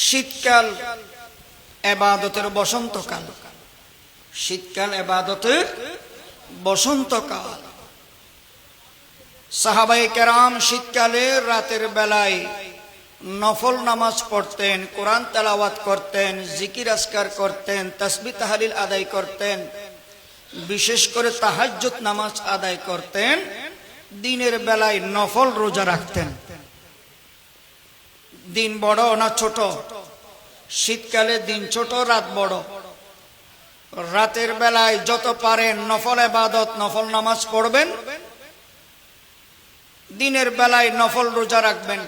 শীতকাল ইবাদতের বসন্তকাল। শীতকাল ইবাদতের বসন্তকাল। সাহাবায়ে কেরাম শীতকালে রাতের বেলায় নফল নামাজ পড়তেন, কোরআন তেলাওয়াত করতেন, জিকির আজকার করতেন, তাসবিহ তাহলিল আদায় করতেন, বিশেষ করে তাহাজ্জুদ নামাজ আদায় করতেন। দিনের বেলায় নফল রোজা রাখতেন। দিন বড় না ছোট? শীতকালে দিন ছোট, রাত বড়। রাতের বেলায় যত পারেন নফল ইবাদত, নফল নামাজ পড়বেন, দিনের বেলায় নফল রোজা রাখবেন।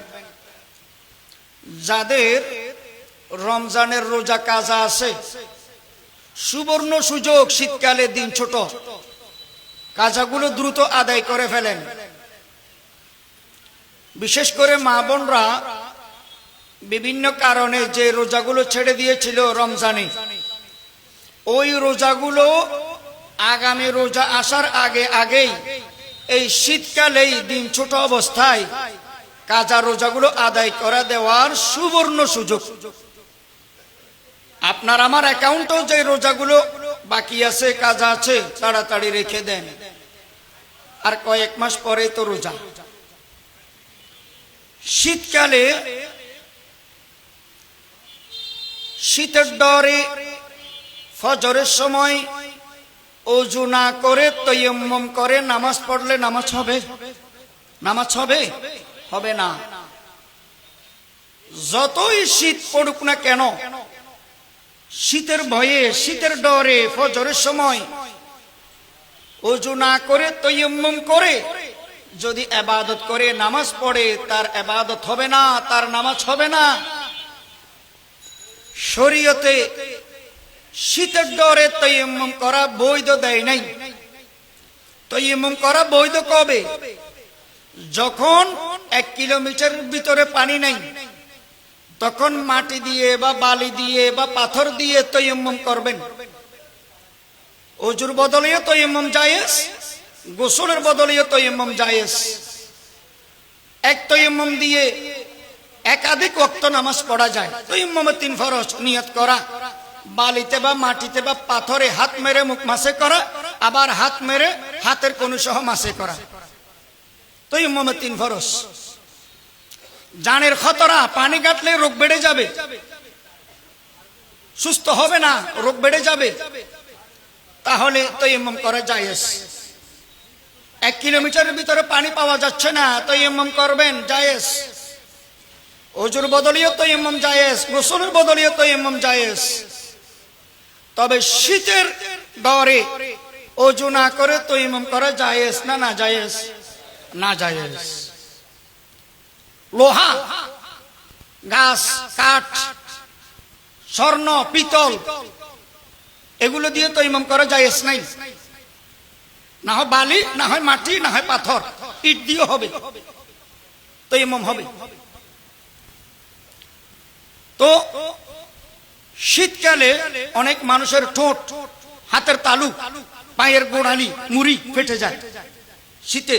যাদের রমজানের রোজা কাজা আছে, সুবর্ণ সুযোগ, শীতকালে দিন ছোট, কাজাগুলো দ্রুত আদায় করে ফেলেন। বিশেষ করে মা বোনরা বিভিন্ন কারণে যে রোজাগুলো ছেড়ে দিয়েছিল রমজানে, ওই রোজাগুলো আগামী রোজা আসার আগেই এই শীতকালেই দিন ছোট অবস্থায় কাজা রোজাগুলো আদায় করে দেওয়ার সুবর্ণ সুযোগ। আপনার আমার অ্যাকাউন্টেও যে রোজাগুলো বাকি আছে, কাজা আছে, তাড়াতাড়ি রেখে দেন, আর কয়েক মাস পরে তো রোজা। শীতকালে শীতের ডরে ফজরের সময় ওযু না করে তায়াম্মুম করে নামাজ পড়লে নামাজ হবে? নামাজ হবে? হবে না। যতই শীত পড়ুক না কেন, শীতের ভয়ে, শীতের ডরে ফজরের সময় ওযু না করে তায়াম্মুম করে যদি ইবাদত করে নামাজ পড়ে, তার ইবাদত হবে না, তার নামাজ হবে না। শরীয়তে শীতের ডরে তায়াম্মুম করা বৈধ দেয় নাই। তায়াম্মুম করা বৈধ কবে? যখন 1 কিলোমিটার ভিতরে পানি নাই, তখন মাটি দিয়ে বা বালি দিয়ে বা পাথর দিয়ে তায়াম্মুম করবেন। ওযুর বদলে তায়াম্মুম জায়েজ, গোসলের বদলে তায়াম্মুম জায়েজ। এক তায়াম্মুম দিয়ে একাধিক ওয়াক্ত নামাজ পড়া যায়। তায়াম্মুমে 3 ফরজ: নিয়ত করা, বালিতে বা মাটিতে বা পাথরে হাত মেরে মুখ মাসে করা, আবার হাত মেরে হাতের কোণ সহ মাসে করা। তায়াম্মুমে 3 ফরজ। জানের খতরা, পানি কাটলে রোগ বেড়ে যাবে, সুস্থ হবে না, রোগ বেড়ে যাবে, তাহলে তায়াম্মুম করা জায়েজ। 1 কিলোমিটারের ভিতরে পানি পাওয়া যাচ্ছে না, তায়াম্মুম করবেন, জায়েজ। ওযুর বদলিও তায়াম্মুম জায়েজ, গোসলের বদলিও তায়াম্মুম জায়েজ। তবে শীতের ডরে ওযু না করে তায়াম্মুম করা জায়েজ না? না জায়েজ, না জায়েজ। লোহা, গাছ, কাঠ, স্বর্ণ, পিতল, এগুলো দিয়ে তায়াম্মুম করা জায়েজ নাই। না হয় বালি, না হয় মাটি, না হয় পাথর, ইট দিয়ে হবে, তায়াম্মুম হবে। তো শীতকালে অনেক মানুষের ঠোঁট, হাতের তালু, পায়ের গোড়ালি, মুড়ি ফেটে যায় শীতে।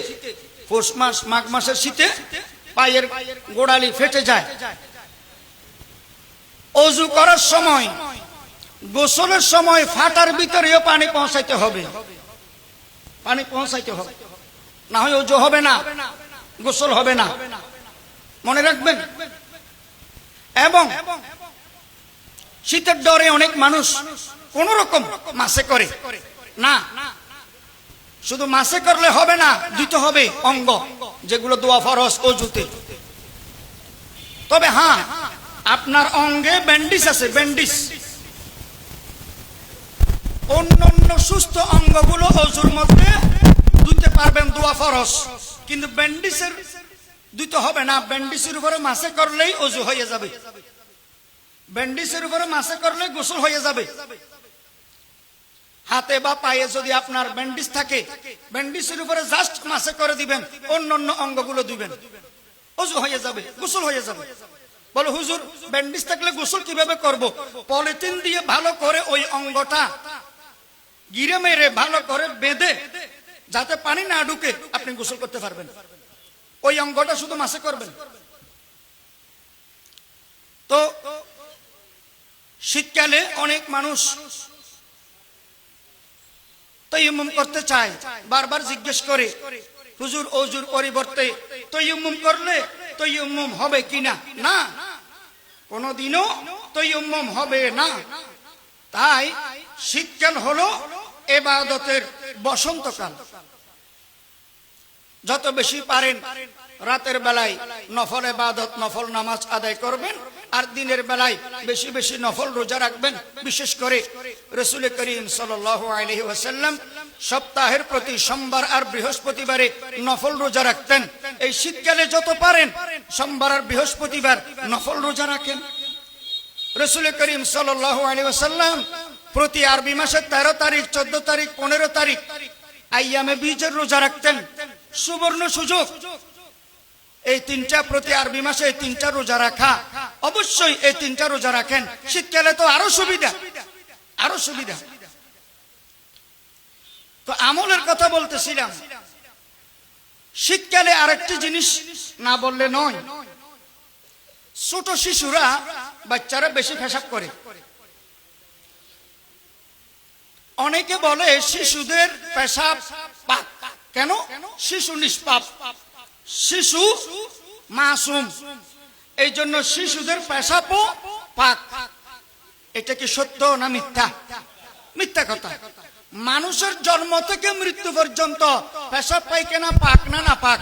পৌষ মাস, মাঘ মাসের শীতে পায়ের গোড়ালি ফেটে যায়। ওযু করার সময়, গোসলের সময় ফাটার ভিতরেও পানি পৌঁছাইতে হবে, পানি পৌঁছাইতে হবে, না হয় ওযু হবে না, গোসল হবে না, মনে রাখবেন। এবং শীতের ডরে অনেক মানুষ কোন রকম মাসে করে না। শুধু মাসে করলে হবে না, দিতে হবে অঙ্গ, যেগুলো দোয়া ফরজ ওযুতে। তবে হ্যাঁ, আপনার অঙ্গে ব্যান্ডিজ আছে, ব্যান্ডিজ, অন্যান্য সুস্থ অঙ্গগুলো ওযুর মধ্যে দিতে পারবেন, দোয়া ফরজ, কিন্তু ব্যান্ডিজের দিতে হবে না। ব্যান্ডিজের উপরে মাসে করলেই ওযু হয়ে যাবে, ব্যান্ডিজের উপরে মাসে করলে গোসল হয়ে যাবে। হাতে বা পায়ে যদি আপনার ব্যান্ডিজ থাকে, ব্যান্ডিজের উপরে জাস্ট মাসে করে দিবেন, অন্যান্য অঙ্গগুলো দিবেন, ওযু হয়ে যাবে, গোসল হয়ে যাবে। বলে হুজুর, ব্যান্ডিজ থাকলে গোসল কিভাবে করব? পলিথিন দিয়ে ভালো করে ওই অঙ্গটা গিরে মেরে ভালো করে বেঁধে, যাতে পানি না ঢুকে, আপনি গোসল করতে পারবেন। ওই অঙ্গটা শুধু মাসে করবেন। তো শীতকালে অনেক মানুষ তায়াম্মুম করতে চায়, বারবার জিজ্ঞেস করে হুজুর ওযুর পরিবর্তে তায়াম্মুম করলে তায়াম্মুম হবে কিনা? না, কোনোদিনও তায়াম্মুম হবে না। তাই শীতকাল হলো ইবাদতের বসন্তকাল। যত বেশি পারেন রাতের বেলায় নফল ইবাদত, নফল নামাজ আদায় করবেন, আর দিনের বেলায় বেশি বেশি নফল রোজা রাখবেন। বিশেষ করে রাসূল করিম সাল্লাল্লাহু আলাইহি ওয়াসাল্লাম সপ্তাহের প্রতি সোমবার আর বৃহস্পতিবারে নফল রোজা রাখতেন। এই শীতকালে যত পারেন সোমবার আর বৃহস্পতিবার নফল রোজা রাখেন। রাসূল করিম সাল্লাল্লাহু আলাইহি ওয়াসাল্লাম প্রতি আরবি মাসের 13 তারিখ, 14 তারিখ, 15 তারিখ আইয়ামে বীজের রোজা রাখতেন। সুবর্ণ সুযোগ এই তিনটা, প্রতি আরবি মাসে এই তিনটা রোজা রাখা। অবশ্যই এই তিনটা রোজা রাখেন। শীতকালে তো আরো সুবিধা, আরো সুবিধা। তো আমলের কথা বলতেছিলাম। শীতকালে আরেকটি জিনিস না বললে নয়, ছোট শিশুরা, বাচ্চারা বেশি পেশাব করে। অনেকে বলে শিশুদের পেশাব পাক। কেন? শিশু নিষ্পাপ, শিশু মাসুম, এই জন্য শিশুদের পেশাবও পাক। এটা কি সত্য না মিথ্যা? মিথ্যা কথা। মানুষের জন্ম থেকে মৃত্যু পর্যন্ত পেশাব পায়খানা পাক না নাপাক?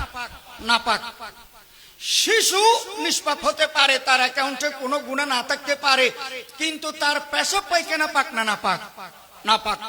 নাপাক। শিশু নিষ্পাপ হতে পারে, তার অ্যাকাউন্টে কোনো গুনাহ না থাকতে পারে, কিন্তু তার পেশাব পায়খানা পাক না নাপাক? নাপাক।